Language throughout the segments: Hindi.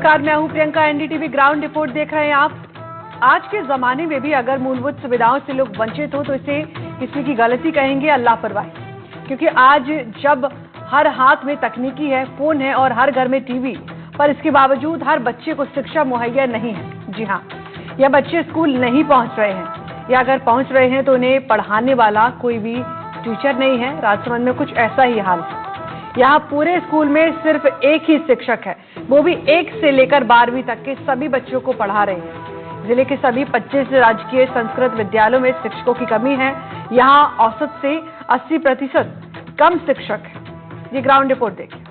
नमस्कार, मैं हूं प्रियंका। एनडीटीवी ग्राउंड रिपोर्ट देख रहे हैं आप। आज के जमाने में भी अगर मूलभूत सुविधाओं से लोग वंचित हो तो इसे किसी की गलती कहेंगे या लापरवाही, क्योंकि आज जब हर हाथ में तकनीकी है, फोन है और हर घर में टीवी, पर इसके बावजूद हर बच्चे को शिक्षा मुहैया नहीं है। जी हाँ, यह बच्चे स्कूल नहीं पहुंच रहे हैं या अगर पहुंच रहे हैं तो उन्हें पढ़ाने वाला कोई भी टीचर नहीं है। राजसमंद में कुछ ऐसा ही हाल है। यहाँ पूरे स्कूल में सिर्फ एक ही शिक्षक है, वो भी 1 से लेकर 12वीं तक के सभी बच्चों को पढ़ा रहे हैं। जिले के सभी 25 राजकीय संस्कृत विद्यालयों में शिक्षकों की कमी है। यहाँ औसत से 80% कम शिक्षक है। ये ग्राउंड रिपोर्ट देखिए।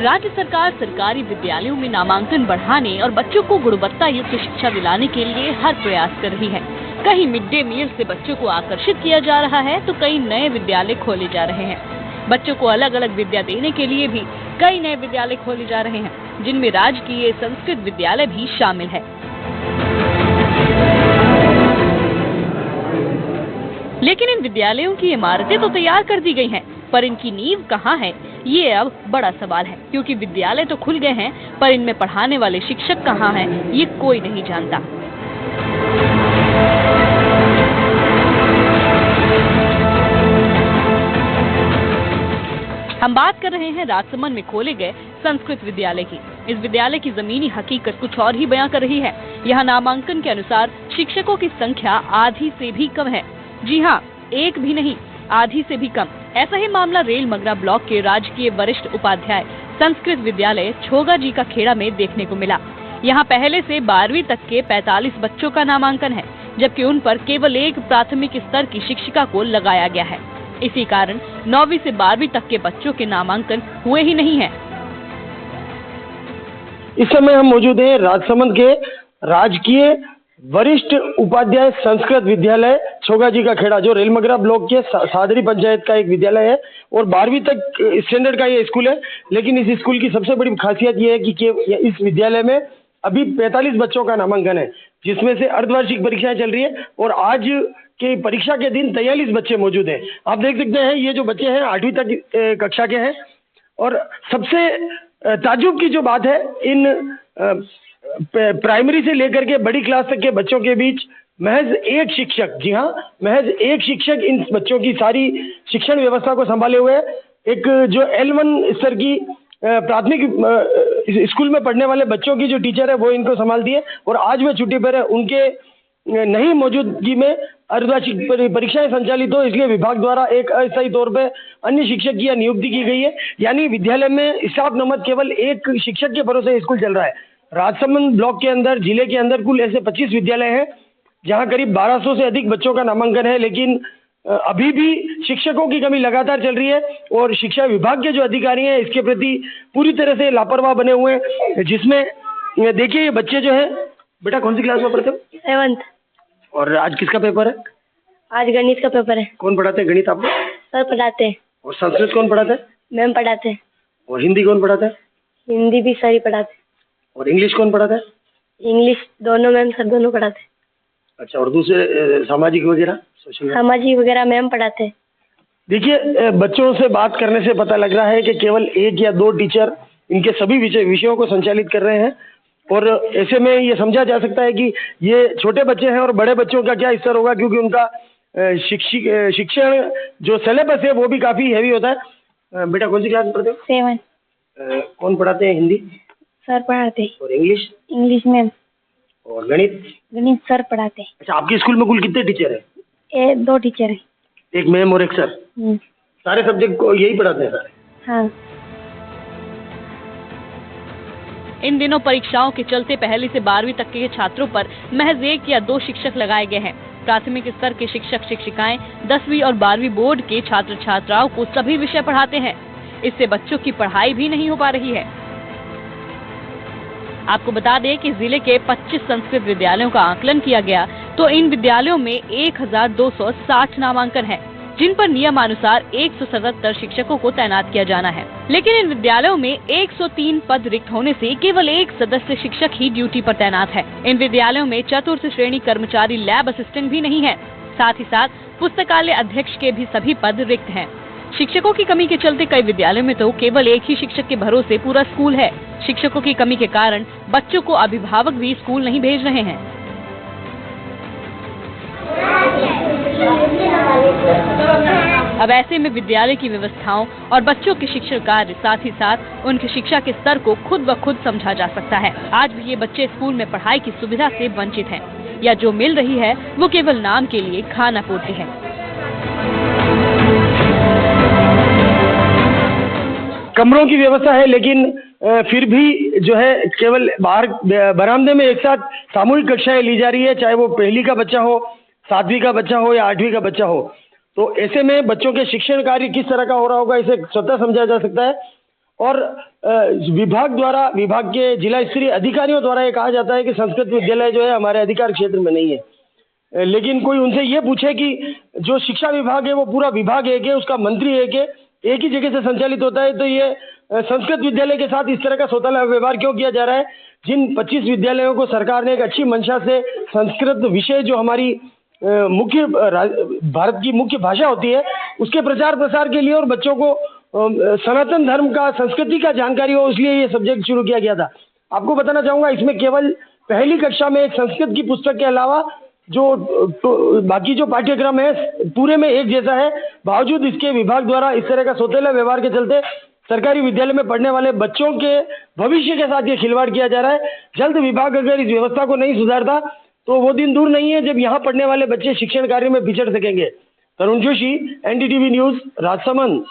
राज्य सरकार सरकारी विद्यालयों में नामांकन बढ़ाने और बच्चों को गुणवत्ता युक्त शिक्षा दिलाने के लिए हर प्रयास कर रही है। कहीं मिड डे मील से बच्चों को आकर्षित किया जा रहा है तो कई नए विद्यालय खोले जा रहे हैं। बच्चों को अलग अलग विद्या देने के लिए भी कई नए विद्यालय खोले जा रहे हैं, जिनमें राजकीय संस्कृत विद्यालय भी शामिल है। लेकिन इन विद्यालयों की इमारतें तो तैयार कर दी गई हैं, पर इनकी नींव कहाँ है, ये अब बड़ा सवाल है। क्योंकि विद्यालय तो खुल गए हैं, पर इनमें पढ़ाने वाले शिक्षक कहाँ हैं, ये कोई नहीं जानता। हम बात कर रहे हैं राजसमंद में खोले गए संस्कृत विद्यालय की। इस विद्यालय की जमीनी हकीकत कुछ और ही बयां कर रही है। यहाँ नामांकन के अनुसार शिक्षकों की संख्या आधी से भी कम है। जी हाँ, एक भी नहीं, आधी से भी कम। ऐसा ही मामला रेल मगरा ब्लॉक के राजकीय वरिष्ठ उपाध्याय संस्कृत विद्यालय छोगा जी का खेड़ा में देखने को मिला। यहाँ पहले से 12वीं तक के 45 बच्चों का नामांकन है, जबकि उन पर केवल एक प्राथमिक स्तर की शिक्षिका को लगाया गया है। इसी कारण 9वीं से 12वीं तक के बच्चों के नामांकन हुए ही नहीं है। इस समय हम मौजूद हैं राजसमंद के राजकीय वरिष्ठ उपाध्याय संस्कृत विद्यालय छोगा जी का खेड़ा, जो रेलमगरा ब्लॉक के सादरी पंचायत का एक विद्यालय है और 12वीं तक स्टैंडर्ड का ये स्कूल है। लेकिन इस स्कूल की सबसे बड़ी खासियत ये है कि इस विद्यालय में अभी 45 बच्चों का नामांकन है, जिसमें से अर्धवार्षिक परीक्षाएं चल रही है और आज के परीक्षा के दिन 43 बच्चे मौजूद हैं। आप देख सकते हैं ये जो बच्चे हैं 8वीं तक कक्षा के हैं। और सबसे ताज्जुब की जो बात है, इन प्राइमरी से लेकर के बड़ी क्लास तक के बच्चों के बीच महज एक शिक्षक, जी हाँ, महज एक शिक्षक इन बच्चों की सारी शिक्षण व्यवस्था को संभाले हुए है। एक जो L1 स्तर की प्राथमिक स्कूल में पढ़ने वाले बच्चों की जो टीचर है वो इनको संभालती है और आज वे छुट्टी पर है। उनके नहीं मौजूदगी में अर्धवार्षिक परीक्षाएं संचालित हो, इसलिए विभाग द्वारा एक अस्थायी तौर पर अन्य शिक्षक की नियुक्ति की गई है। यानी विद्यालय में स्टाफ नमद केवल एक शिक्षक के भरोसे स्कूल चल रहा है। राजसमंद ब्लॉक के अंदर, जिले के अंदर कुल ऐसे 25 विद्यालय हैं जहां करीब 1200 से अधिक बच्चों का नामांकन है। लेकिन अभी भी शिक्षकों की कमी लगातार चल रही है और शिक्षा विभाग के जो अधिकारी हैं इसके प्रति पूरी तरह से लापरवाह बने हुए हैं। जिसमें देखिए ये बच्चे जो है, बेटा कौन सी क्लास में पढ़ते हो? 7th। और आज किसका पेपर है? आज गणित का पेपर है। कौन पढ़ाते हैं गणित आपको? सर पढ़ाते हैं। और संस्कृत कौन पढ़ाता है? मैम पढ़ाते हैं। और हिंदी कौन पढ़ाता है? हिंदी भी सर ही पढ़ाते हैं। और इंग्लिश कौन पढ़ाता है? इंग्लिश दोनों मैम सर दोनों पढ़ाते हैं। अच्छा, और दूसरे सामाजिक वगैरह, सोशल सामाजिक वगैरह मैम पढ़ाते हैं। देखिए, बच्चों से बात करने से पता लग रहा है कि केवल 1 या 2 टीचर इनके सभी विषयों को संचालित कर रहे हैं। और ऐसे में ये समझा जा सकता है कि ये छोटे बच्चे हैं और बड़े बच्चों का क्या स्तर होगा, क्योंकि उनका शिक्षण जो सिलेबस है वो भी काफ़ी हैवी होता है। बेटा कौन सी क्लास में पढ़ते हो? 7। कौन पढ़ाते हैं? हिंदी सर पढ़ाते हैं। और इंग्लिश? English ma'am. और गणित? गणित सर पढ़ाते हैं। अच्छा, आपके स्कूल में कुल कितने टीचर हैं? 2 टीचर हैं। एक मैम और एक सर? सारे सब्जेक्ट को यही पढ़ाते हैं सारे? हाँ। इन दिनों परीक्षाओं के चलते पहली से 12वीं तक के छात्रों पर महज 1 या 2 शिक्षक लगाए गए हैं। प्राथमिक स्तर के शिक्षक शिक्षिकाएं 10वीं और 12वीं बोर्ड के छात्र छात्राओं को सभी विषय पढ़ाते हैं। इससे बच्चों की पढ़ाई भी नहीं हो पा रही है। आपको बता दें कि जिले के 25 संस्कृत विद्यालयों का आकलन किया गया तो इन विद्यालयों में 1260 नामांकन है, जिन पर नियमानुसार 177 शिक्षकों को तैनात किया जाना है। लेकिन इन विद्यालयों में 103 पद रिक्त होने से केवल एक सदस्य शिक्षक ही ड्यूटी पर तैनात है। इन विद्यालयों में चतुर्थ श्रेणी कर्मचारी लैब असिस्टेंट भी नहीं है। साथ ही साथ पुस्तकालय अध्यक्ष के भी सभी पद रिक्त हैं। शिक्षकों की कमी के चलते कई विद्यालयों में तो केवल एक ही शिक्षक के भरोसे पूरा स्कूल है। शिक्षकों की कमी के कारण बच्चों को अभिभावक भी स्कूल नहीं भेज रहे हैं। अब ऐसे में विद्यालय की व्यवस्थाओं और बच्चों के शिक्षण कार्य, साथ ही साथ उनकी शिक्षा के स्तर को खुद ब खुद समझा जा सकता है। आज भी ये बच्चे स्कूल में पढ़ाई की सुविधा से वंचित हैं, या जो मिल रही है वो केवल नाम के लिए खाना पूर्ति है। कमरों की व्यवस्था है, लेकिन फिर भी जो है केवल बाहर बरामदे में एक साथ सामूहिक कक्षाएं ली जा रही है, चाहे वो पहली का बच्चा हो, 7वीं का बच्चा हो या 8वीं का बच्चा हो। तो ऐसे में बच्चों के शिक्षण कार्य किस तरह का हो रहा होगा, इसे स्वतः समझा जा सकता है। और विभाग के जिला स्तरीय अधिकारियों द्वारा ये कहा जाता है कि संस्कृत विद्यालय जो है हमारे अधिकार क्षेत्र में नहीं है, लेकिन कोई उनसे ये पूछे कि जो शिक्षा विभाग है वो पूरा विभाग एक है, उसका मंत्री एक ही जगह से संचालित होता है, तो ये संस्कृत विद्यालय के साथ इस तरह का सौतेला व्यवहार क्यों किया जा रहा है? जिन 25 विद्यालयों को सरकार ने एक अच्छी मंशा से संस्कृत विषय जो हमारी मुख्य भारत की मुख्य भाषा होती है उसके प्रचार प्रसार के लिए और बच्चों को सनातन धर्म का, संस्कृति का जानकारी हो, इसलिए ये सब्जेक्ट शुरू किया गया था। आपको बताना चाहूंगा, इसमें केवल पहली कक्षा में एक संस्कृत की पुस्तक के अलावा जो बाकी जो पाठ्यक्रम है पूरे में एक जैसा है। बावजूद इसके विभाग द्वारा इस तरह का सौतेला व्यवहार के चलते सरकारी विद्यालय में पढ़ने वाले बच्चों के भविष्य के साथ ये खिलवाड़ किया जा रहा है। जल्द विभाग अगर इस व्यवस्था को नहीं सुधारता तो वो दिन दूर नहीं है जब यहाँ पढ़ने वाले बच्चे शिक्षण कार्य में पिछड़ सकेंगे। तरुण जोशी, NDTV न्यूज, राजसमंद।